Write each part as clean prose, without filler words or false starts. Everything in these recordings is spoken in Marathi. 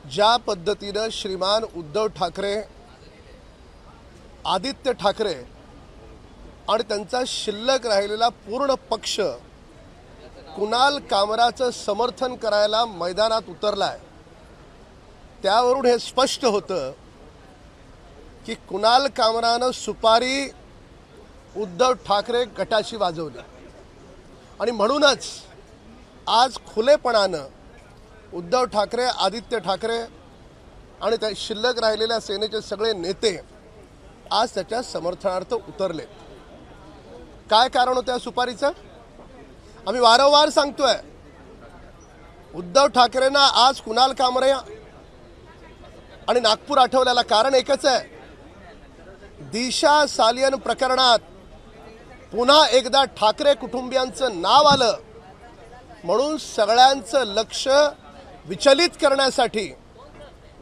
ज्या पद्धतीने श्रीमान उद्धव ठाकरे, आदित्य ठाकरे आणि त्यांचा शिल्लक राहिलेला पूर्ण पक्ष कुणाल कामराचं समर्थन करायला मैदानात उतरलाय, त्यावरून हे स्पष्ट होतं की कुणाल कामरानं सुपारी उद्धव ठाकरे गटाशी वाजवली आणि म्हणूनच आज खुलेपणानं उद्धव ठाकरे, आदित्य ठाकरे आणि त्या शिल्लक राहिलेल्या सेनेचे सगळे नेते आज त्याच्या समर्थनार्थ उतरले। काय कारण होतं या सुपारीचं? आम्ही वारंवार सांगतोय, उद्धव ठाकरेंना आज कुणाल कामरे आणि नागपूर आठवल्याला कारण एकच आहे, दिशा सालियन प्रकरणात पुन्हा एकदा ठाकरे कुटुंबियांचं नाव आलं म्हणून सगळ्यांचं लक्ष विचलित करण्यासाठी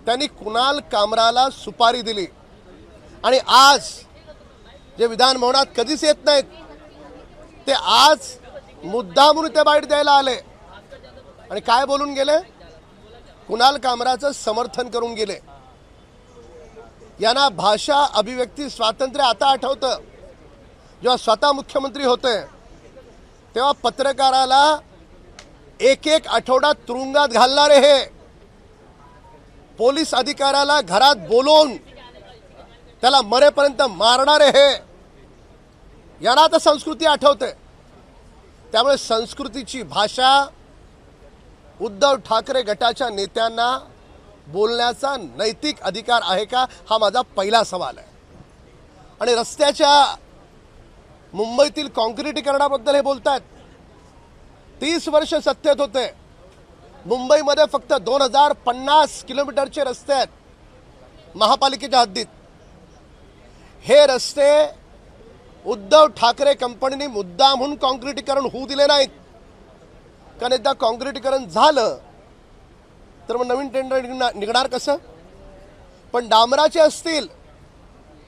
त्यांनी कुणाल कामराला सुपारी दिली आणि आज जे विधान भवनात कधीच येत नाहीत ते आज मुद्दामून ते बाईट द्यायला आले आणि काय बोलून गेले? कुणाल कामराचं समर्थन करून गेले। यांना भाषा अभिव्यक्ती स्वातंत्र्य आता आठवतं। जेव्हा स्वतः मुख्यमंत्री होते तेव्हा पत्रकाराला एक एक आठवडा तुरुंगात घालणारे हे, पोलीस अधिकाऱ्याला घरात बोलवून त्याला मरेपर्यंत मारणारे हे, यांना आता संस्कृती आठवते। त्यामुळे संस्कृतीची भाषा उद्धव ठाकरे गटाच्या नेत्यांना बोलण्याचा नैतिक अधिकार आहे का, हा माझा पहिला सवाल आहे। आणि रस्त्याच्या मुंबईतील काँक्रिटीकरणाबद्दल हे बोलतात। 30 वर्ष सत्तेत होते, मुंबईमध्ये फक्त 2050 किलोमीटरचे रस्ते आहेत महापालिकेच्या हद्दीत। हे रस्ते उद्धव ठाकरे कंपनीने मुद्दाम म्हणून काँक्रिटीकरण होऊ दिले नाहीत, कारण एकदा काँक्रिटीकरण झालं तर मग नवीन टेंडर निघणार कसं? पण डांबराचे असतील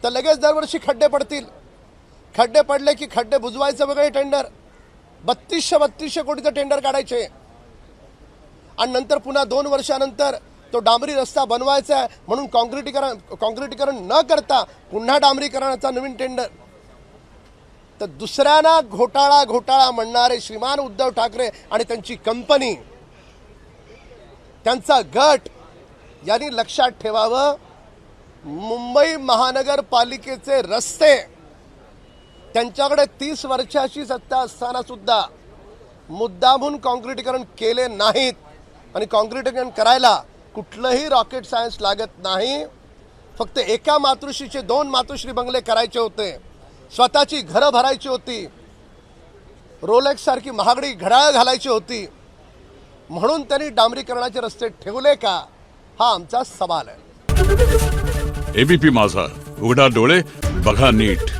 तर लगेच दरवर्षी खड्डे पडतील, खड्डे पडले की खड्डे बुजवायचं वेगळे टेंडर, 3200 कोटीचं टेंडर काढायचे आणि नंतर पुन्हा 2 वर्षानंतर तो डांबरी रस्ता बनवायचा आहे म्हणून काँक्रिटीकरण न करता पुन्हा डांबरीकरणाचा नवीन टेंडर। तर दुसऱ्यांना घोटाळा म्हणणारे श्रीमान उद्धव ठाकरे आणि त्यांची कंपनी, त्यांचा गट यांनी लक्षात ठेवावं, मुंबई महानगरपालिकेचे रस्ते त्यांच्याकडे 30 वर्षाची सत्ता असताना सुद्धा मुद्दामून काँक्रिटीकरण केले नाहीत आणि काँक्रिटीकरण करायला कुठलंही रॉकेट सायन्स लागत नाही। फक्त एका मातोश्रीचे 2 मातोश्री बंगले करायचे होते, स्वतःची घरं भरायची होती, रोलेक्स सारखी महागडी घड्याळ घालायची होती, म्हणून त्यांनी डांबरीकरणाचे रस्ते ठेवले का, हा आमचा सवाल आहे। एबीपी माझा, उघडा डोळे बघा नीट।